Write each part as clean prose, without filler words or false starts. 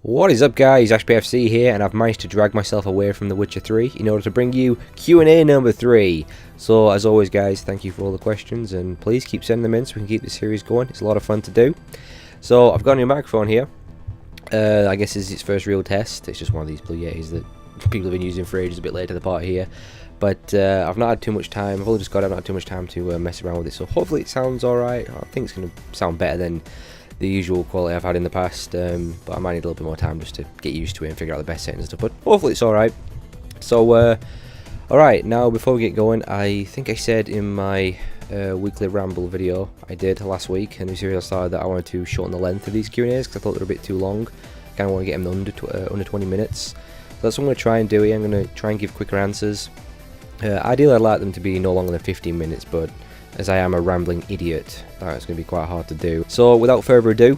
What is up, guys? Ashbfc here, and I've managed to drag myself away from The Witcher 3 in order to bring you Q&A number 3. So, as always, guys, thank you for all the questions, and please keep sending them in so we can keep the series going. It's a lot of fun to do. So, I've got a new microphone here. I guess this is its first real test. It's just one of these Blue Yetis that people have been using for ages, a bit late to the party here. But I've not had too much time. I've only just got it. I've not had too much time to mess around with it. So, hopefully, it sounds alright. I think it's going to sound better than the usual quality I've had in the past, but I might need a little bit more time just to get used to it and figure out the best settings and stuff, but hopefully it's alright. So, alright, now before we get going, I think I said in my weekly ramble video I did last week, and the series I started, that I wanted to shorten the length of these Q&As because I thought they were a bit too long. I kind of want to get them under 20 minutes. So that's what I'm going to try and do here. I'm going to try and give quicker answers. Ideally I'd like them to be no longer than 15 minutes, but as I am a rambling idiot, that's going to be quite hard to do. So without further ado,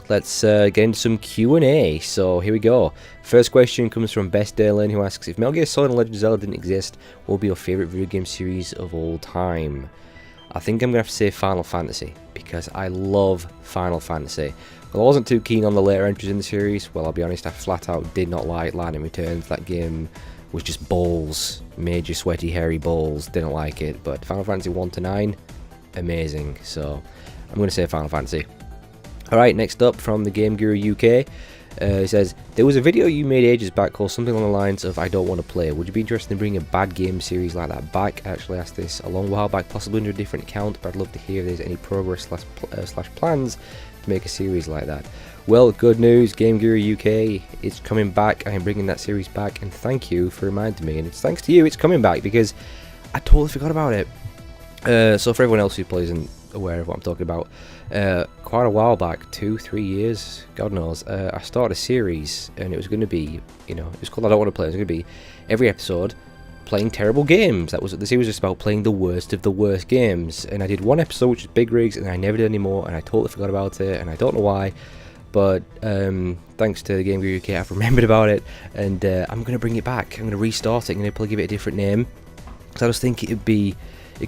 let's get into some Q&A. So here we go. First question comes from Best Derlin, who asks, if Metal Gear Solid and Legend of Zelda didn't exist, what would be your favourite video game series of all time? I think I'm going to have to say Final Fantasy, because I love Final Fantasy. Well, I wasn't too keen on the later entries in the series. Well, I'll be honest, I flat out did not like Lightning Returns. That game was just balls, major sweaty hairy balls, didn't like it. But Final Fantasy 1 to 9, amazing. So I'm going to say Final Fantasy. Alright, next up from the Game Guru UK, it says, there was a video you made ages back called something along the lines of I don't want to play. Would you be interested in bringing a bad game series like that back? I actually asked this a long while back, possibly under a different account, but I'd love to hear if there's any progress slash plans to make a series like that. Well, good news, Game Guru UK, it's coming back. I am bringing that series back, and thank you for reminding me. And it's thanks to you it's coming back, because I totally forgot about it. So for everyone else who probably isn't aware of what I'm talking about, quite a while back, 2-3 years, God knows, I started a series, and it was going to be, it was called I Don't Want to Play. It was going to be every episode playing terrible games. That was the series, was just about playing the worst of the worst games. And I did one episode, which was Big Rigs, and I never did any more, and I totally forgot about it, and I don't know why. But thanks to the Game Guru UK, I've remembered about it, and I'm going to bring it back. I'm going to restart it. I'm going to probably give it a different name, because I just think it could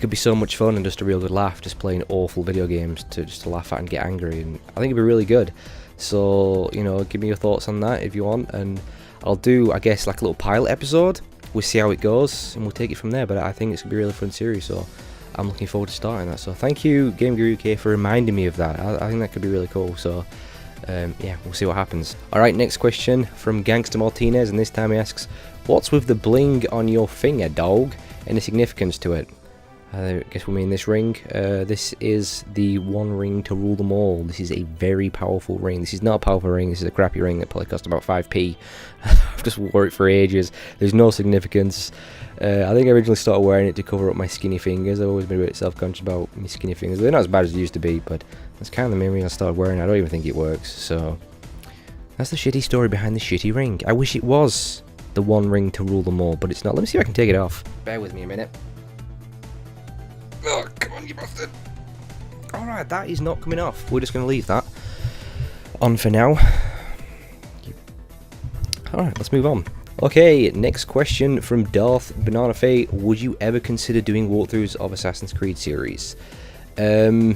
be so much fun and just a real good laugh, just playing awful video games to laugh at and get angry, and I think it'd be really good. So give me your thoughts on that if you want, and I'll do, I guess, like a little pilot episode. We'll see how it goes, and we'll take it from there. But I think it's gonna be a really fun series, so I'm looking forward to starting that. So thank you, Game Guru UK, for reminding me of that. I think that could be really cool. So yeah, we'll see what happens. Alright, next question from Gangster Martinez, and this time he asks, what's with the bling on your finger, dog? Any significance to it? I guess we mean this ring. This is the one ring to rule them all. This is a very powerful ring. This is not a powerful ring. This is a crappy ring that probably cost about 5p. I've just wore it for ages. There's no significance. I think I originally started wearing it to cover up my skinny fingers. I've always been a bit self-conscious about my skinny fingers. They're not as bad as they used to be, but that's kind of the main reason I started wearing it. I don't even think it works. So that's the shitty story behind the shitty ring. I wish it was the one ring to rule them all, but it's not. Let me see if I can take it off. Bear with me a minute. Oh, come on, you bastard. Alright, that is not coming off. We're just going to leave that on for now. Alright, let's move on. Okay, next question from Darth Banana Fay. Would you ever consider doing walkthroughs of Assassin's Creed series? I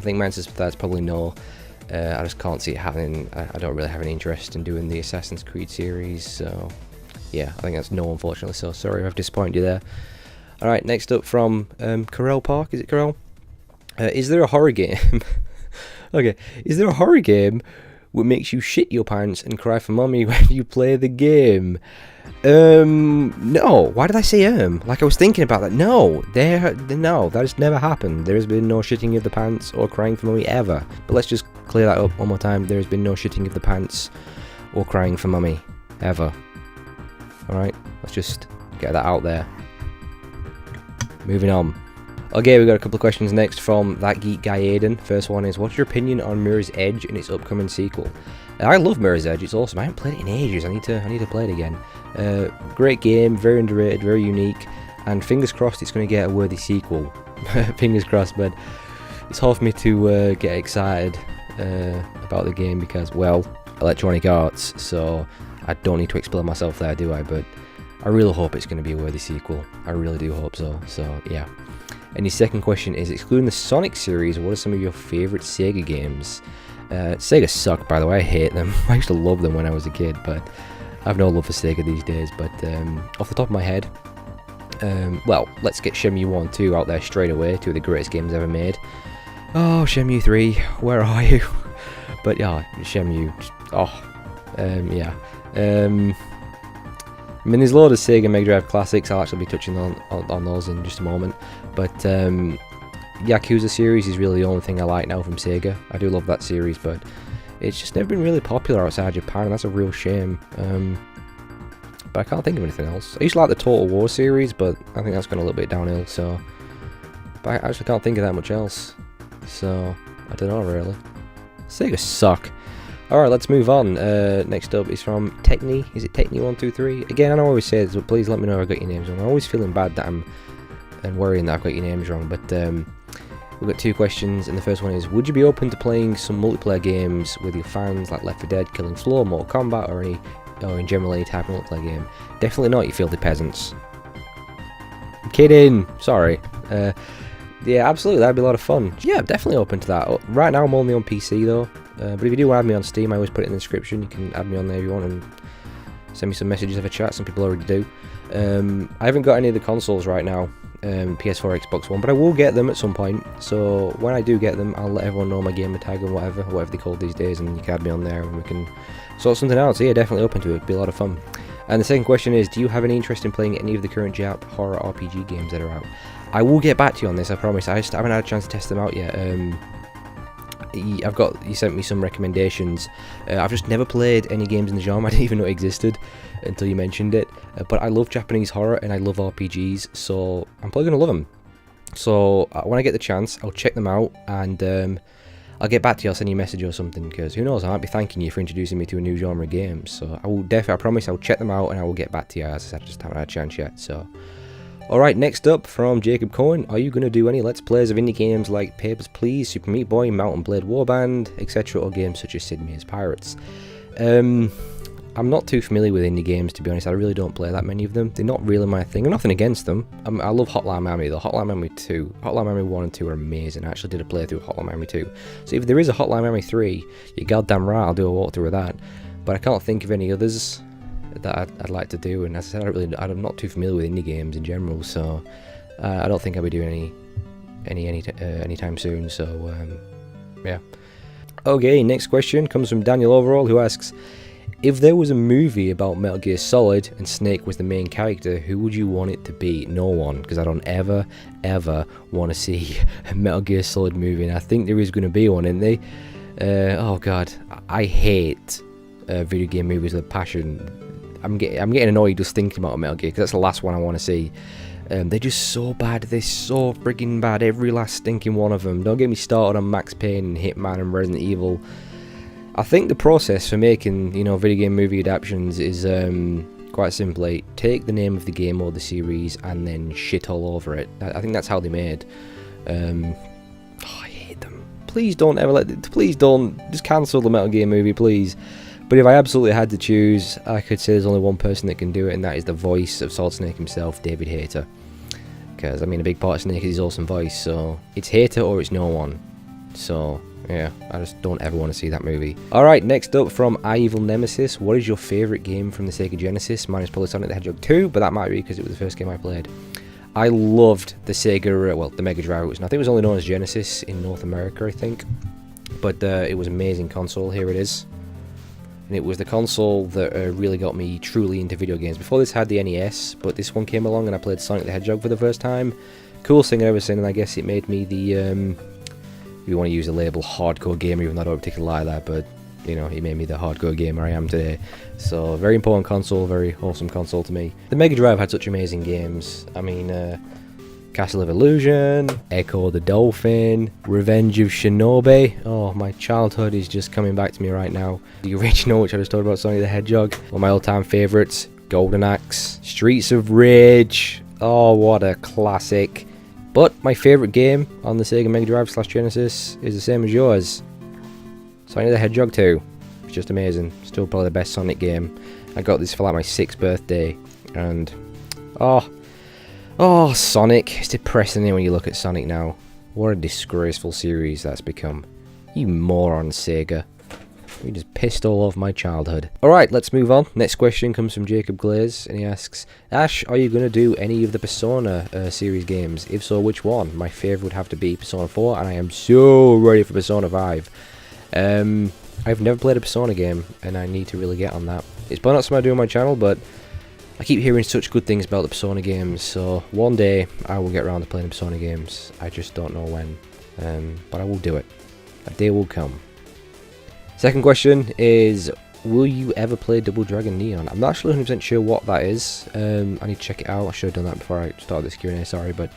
think my answer to that is probably no. I just can't see it happening. I don't really have any interest in doing the Assassin's Creed series, so yeah, I think that's no, unfortunately. So sorry if I've disappointed you there. Alright, next up from Carell Park, is it Carell? Is there a horror game? Okay, is there a horror game which makes you shit your pants and cry for mommy when you play the game? No. Why did I say Like I was thinking about that. No, no, that has never happened. There has been no shitting of the pants or crying for mummy ever. But let's just clear that up one more time. There has been no shitting of the pants or crying for mummy ever. Alright, let's just get that out there. Moving on. Okay, we've got a couple of questions next from That Geek Guy Aiden. First one is, what's your opinion on Mirror's Edge and its upcoming sequel? I love Mirror's Edge, it's awesome. I haven't played it in ages. I need to play it again. Great game, very underrated, very unique, and fingers crossed it's going to get a worthy sequel. Fingers crossed, but it's hard for me to get excited about the game because, well, Electronic Arts, so I don't need to explain myself there, do I? But I really hope it's going to be a worthy sequel. I really do hope so. So, yeah. And your second question is, excluding the Sonic series, what are some of your favourite Sega games? Sega suck, by the way. I hate them. I used to love them when I was a kid, but I have no love for Sega these days. But off the top of my head, well, let's get Shenmue 1 and 2 out there straight away. Two of the greatest games ever made. Oh, Shenmue 3, where are you? But yeah, Shenmue. Yeah. I mean, there's a lot of Sega Mega Drive classics. I'll actually be touching on those in just a moment. But Yakuza series is really the only thing I like now from Sega. I do love that series, but it's just never been really popular outside Japan, and that's a real shame. But I can't think of anything else. I used to like the Total War series, but I think that's gone a little bit downhill, so... But I actually can't think of that much else. So, I don't know, really. Sega suck. Alright, let's move on. Next up is from Techni. Is it Techni123? Again, I know I always say this, but please let me know if I got your names wrong. I'm always feeling bad that and worrying that I've got your names wrong, but we've got two questions, and the first one is, would you be open to playing some multiplayer games with your fans, like Left 4 Dead, Killing Floor, Mortal Kombat, or in general any type of multiplayer game? Definitely not, you filthy peasants. I'm kidding, sorry. Yeah, absolutely, that'd be a lot of fun. Yeah, I'm definitely open to that. Right now I'm only on PC though, but if you do want to add me on Steam, I always put it in the description. You can add me on there if you want and send me some messages, have a chat. Some people already do. I haven't got any of the consoles right now, PS4, Xbox One, but I will get them at some point. So when I do get them, I'll let everyone know my gamer tag and whatever they call these days, and you can add me on there and we can sort something out. So yeah, definitely open to it. It'd be a lot of fun. And the second question is, do you have any interest in playing any of the current Jap horror RPG games that are out? I will get back to you on this, I promise. I just haven't had a chance to test them out yet. You sent me some recommendations. I've just never played any games in the genre. I didn't even know it existed until you mentioned it. But I love Japanese horror and I love RPGs, so I'm probably going to love them. So when I get the chance, I'll check them out and I'll get back to you. I'll send you a message or something, because who knows, I might be thanking you for introducing me to a new genre game. So I will definitely, I promise, I'll check them out and I will get back to you. As I said, I just haven't had a chance yet. So, alright, next up from Jacob Cohen, are you going to do any Let's Plays of indie games like Papers, Please, Super Meat Boy, Mountain Blade Warband, etc., or games such as Sid Meier's Pirates? I'm not too familiar with indie games, to be honest. I really don't play that many of them. They're not really my thing. I'm nothing against them. I love Hotline Miami though. Hotline Miami 2. Hotline Miami 1 and 2 are amazing. I actually did a playthrough of Hotline Miami 2. So if there is a Hotline Miami 3, you're goddamn right, I'll do a walkthrough of that. But I can't think of any others that I'd like to do. And as I said, I'm not too familiar with indie games in general. So I don't think I'll be doing anytime soon. So yeah. Okay, next question comes from Daniel Overall, who asks, if there was a movie about Metal Gear Solid and Snake was the main character, who would you want it to be? No one, because I don't ever want to see a Metal Gear Solid movie, and I think there is going to be one, isn't there? Oh god, I hate video game movies with a passion. I'm getting annoyed just thinking about Metal Gear, because that's the last one I want to see. They're just so bad. They're so friggin' bad, every last stinking one of them. Don't get me started on Max Payne and Hitman and Resident Evil. I think the process for making, video game movie adaptations is quite simply take the name of the game or the series and then shit all over it. I think that's how they made. I hate them. Please don't ever please don't just cancel the Metal Gear movie, please. But if I absolutely had to choose, I could say there's only one person that can do it, and that is the voice of Solid Snake himself, David Hayter. Because a big part of Snake is his awesome voice, so it's Hayter or it's no one. So yeah, I just don't ever want to see that movie. Alright, next up from Evil Nemesis, what is your favourite game from the Sega Genesis? Mine is probably Sonic the Hedgehog 2, but that might be because it was the first game I played. I loved the Sega, the Mega Drive, I think it was only known as Genesis in North America, I think. But it was an amazing console, here it is. And it was the console that really got me truly into video games. Before this I had the NES, but this one came along and I played Sonic the Hedgehog for the first time. Coolest thing I've ever seen, and I guess it made me the, if you want to use the label hardcore gamer, even though I don't particularly like that, but it made me the hardcore gamer I am today. So very important console, very awesome console to me. The Mega Drive had such amazing games. Castle of Illusion, Echo the Dolphin, Revenge of Shinobi. Oh, my childhood is just coming back to me right now. The original, which I just talked about, Sonic the Hedgehog. One of my all-time favourites, Golden Axe, Streets of Rage. Oh, what a classic. But my favourite game on the Sega Mega Drive / Genesis is the same as yours. Sonic the Hedgehog 2. It's just amazing. Still probably the best Sonic game. I got this for like my 6th birthday. And, oh, Sonic. It's depressing when you look at Sonic now. What a disgraceful series that's become. You moron, Sega. You just pissed all over my childhood. Alright, let's move on. Next question comes from Jacob Glaze, and he asks, Ash, are you going to do any of the Persona series games? If so, which one? My favourite would have to be Persona 4, and I am so ready for Persona 5. I've never played a Persona game, and I need to really get on that. It's probably not something I do on my channel, but I keep hearing such good things about the Persona games, so one day I will get around to playing the Persona games. I just don't know when, but I will do it. A day will come. Second question is, will you ever play Double Dragon Neon? I'm not actually 100% sure what that is. I need to check it out. I should have done that before I started this Q&A, sorry, but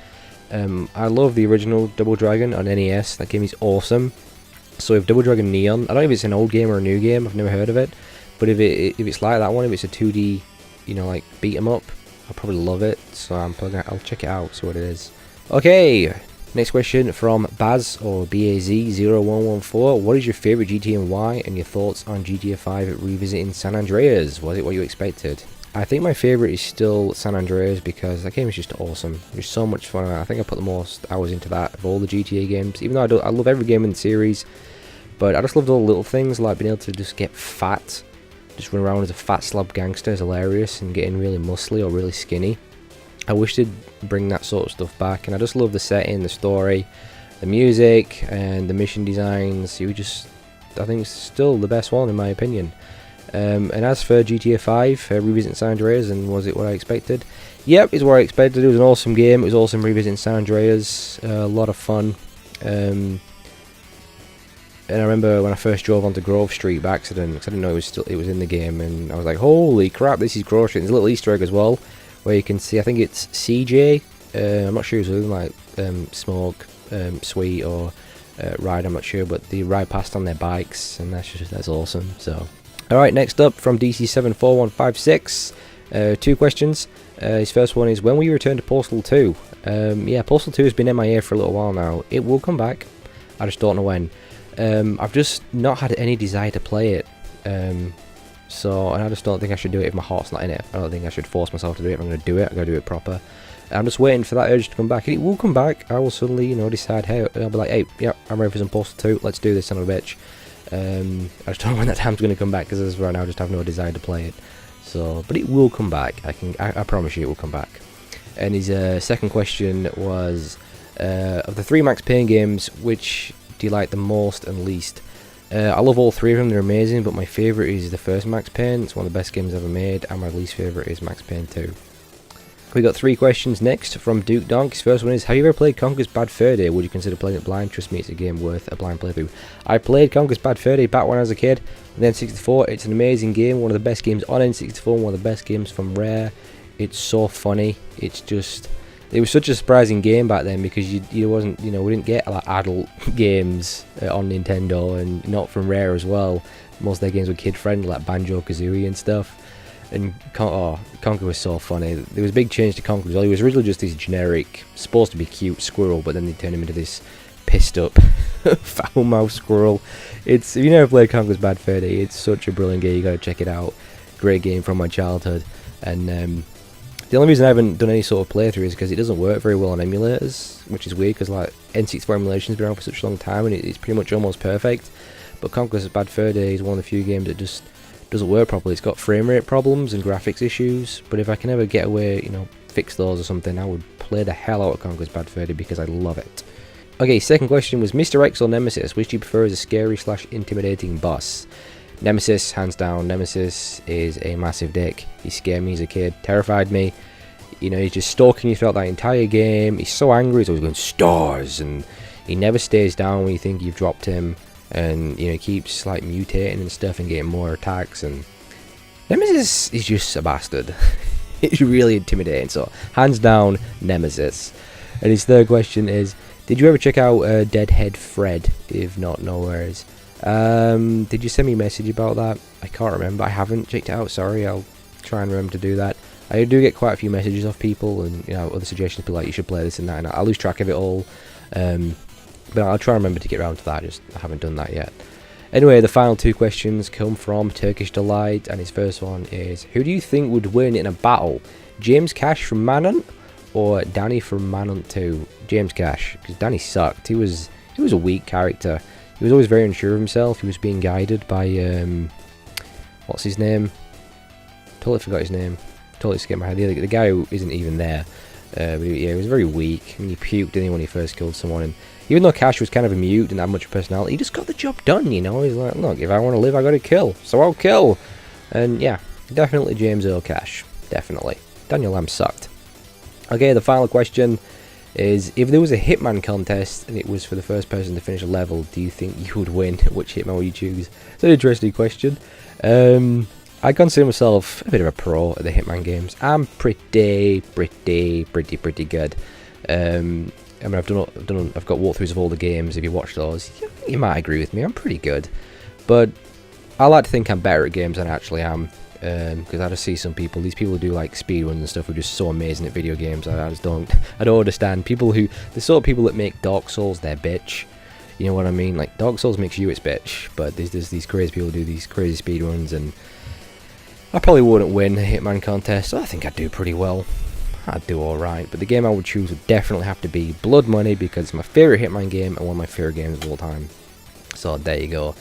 I love the original Double Dragon on NES. That game is awesome. So if Double Dragon Neon, I don't know if it's an old game or a new game, I've never heard of it, but if it's like that one, if it's a 2D, you know, like beat 'em up, I'll probably love it. So I'll check it out, see what it is. Okay. Next question from Baz, or BAZ0114. What is your favourite GTA and why, and your thoughts on GTA 5 revisiting San Andreas? Was it what you expected? I think my favourite is still San Andreas because that game is just awesome. It's so much fun. I think I put the most hours into that of all the GTA games, even though I love every game in the series. But I just loved all the little things, like being able to just get fat, just run around as a fat slob gangster is hilarious, and getting really muscly or really skinny. I wish they'd bring that sort of stuff back, and I just love the setting, the story, the music, and the mission designs. I think it's still the best one in my opinion. And as for GTA 5, revisiting San Andreas, and was it what I expected? Yep, it's what I expected. It was an awesome game. It was awesome revisiting San Andreas. A lot of fun. And I remember when I first drove onto Grove Street by accident, because I didn't know it was in the game, and I was like, holy crap, this is Grove Street. There's a little Easter egg as well, where you can see, I think it's CJ, I'm not sure, it's like Smoke, Sweet, or Ride, I'm not sure, but they ride past on their bikes, and that's awesome. So, alright, next up from DC741156, 2 questions. His first one is, when will you return to Postal 2? Yeah, Postal 2 has been MIA for a little while now. It will come back, I just don't know when. I've just not had any desire to play it. And I just don't think I should do it if my heart's not in it. I don't think I should force myself to do it. If I'm going to do it, I'm going to do it proper. I'm just waiting for that urge to come back, and it will come back. I will suddenly, decide, hey, I'll be like, hey, yeah, I'm ready for some Postal 2, let's do this, son of a bitch. I just don't know when that time's going to come back, because as of right now I just have no desire to play it. So, but it will come back. I promise you it will come back. And his second question was, of the 3 Max Payne games, which do you like the most and least? I love all 3 of them, they're amazing, but my favourite is the first Max Payne. It's one of the best games ever made, and my least favourite is Max Payne 2. We got 3 questions next from Duke Donk. His first one is, have you ever played Conker's Bad Fur Day? Would you consider playing it blind? Trust me, it's a game worth a blind playthrough. I played Conker's Bad Fur Day back when I was a kid on the N64. It's an amazing game, one of the best games on N64, one of the best games from Rare. It's so funny. It was such a surprising game back then, because we didn't get like adult games on Nintendo, and not from Rare as well. Most of their games were kid friendly, like Banjo-Kazooie and stuff. And Conker was so funny. There was a big change to Conker as well. He was originally just this generic, supposed to be cute squirrel, but then they turned him into this pissed up foul mouth squirrel. If you never played Conker's Bad Fur Day, it's such a brilliant game. You gotta check it out. Great game from my childhood. And the only reason I haven't done any sort of playthrough is because it doesn't work very well on emulators, which is weird, because like N64 emulation's been around for such a long time, and it's pretty much almost perfect. But Conker's Bad Fur Day is one of the few games that just doesn't work properly. It's got frame rate problems and graphics issues, but if I can ever get away, fix those or something, I would play the hell out of Conker's Bad Fur Day because I love it. Okay, second question was, Mr.X or Nemesis? Which do you prefer as a scary/intimidating boss? Nemesis, hands down. Nemesis is a massive dick. He scared me as a kid, terrified me. He's just stalking you throughout that entire game. He's so angry, he's always going, stars, and he never stays down when you think you've dropped him. And he keeps like mutating and stuff and getting more attacks, and Nemesis is just a bastard. It's really intimidating. So hands down, Nemesis. And his third question is, did you ever check out Deadhead Fred? If not, no worries. Did you send me a message about that? I can't remember. I haven't checked it out, sorry. I'll try and remember to do that. I do get quite a few messages off people, and other suggestions, people like, you should play this and that, and I lose track of it all. But I'll try and remember to get around to that. I haven't done that yet. Anyway, the final 2 questions come from Turkish Delight, and his first one is, who do you think would win in a battle? James Cash from Manhunt or Danny from Manhunt 2? James Cash, because Danny sucked. He was a weak character. He was always very unsure of himself. He was being guided by, what's his name? Totally forgot his name. Totally skipped my head. The guy who isn't even there. But yeah, he was very weak. And he puked, didn't he, when he first killed someone. And even though Cash was kind of a mute, didn't have much personality, he just got the job done, you know. He's like, look, if I want to live, I got to kill. So I'll kill. And yeah, definitely James Earl Cash. Definitely. Daniel Lamb sucked. Okay, the final question is, if there was a Hitman contest and it was for the first person to finish a level, do you think you would win? Which Hitman would you choose? It's an interesting question. I consider myself a bit of a pro at the Hitman games. I'm pretty good. I mean, I've got walkthroughs of all the games. If you watch those, you might agree with me. I'm pretty good, but I like to think I'm better at games than I actually am. Because I just see some people, these people who do like speedruns and stuff, who are just so amazing at video games. I don't understand people who, the sort of people that make Dark Souls their bitch. You know what I mean? Like, Dark Souls makes you its bitch, but there's these crazy people who do these crazy speedruns, and I probably wouldn't win a Hitman contest. I think I'd do pretty well. I'd do alright, but the game I would choose would definitely have to be Blood Money, because it's my favourite Hitman game and one of my favourite games of all time. So there you go.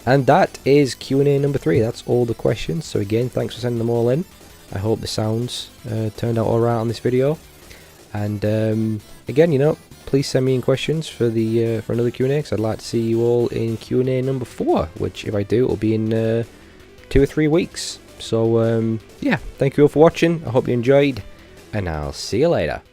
And that is Q&A number 3. That's all the questions. So again, thanks for sending them all in. I hope the sounds turned out alright on this video. And again, you know, please send me in questions for the for another Q&A, because I'd like to see you all in Q&A number 4, which if I do, it'll be in 2 or 3 weeks. So yeah, thank you all for watching. I hope you enjoyed, and I'll see you later.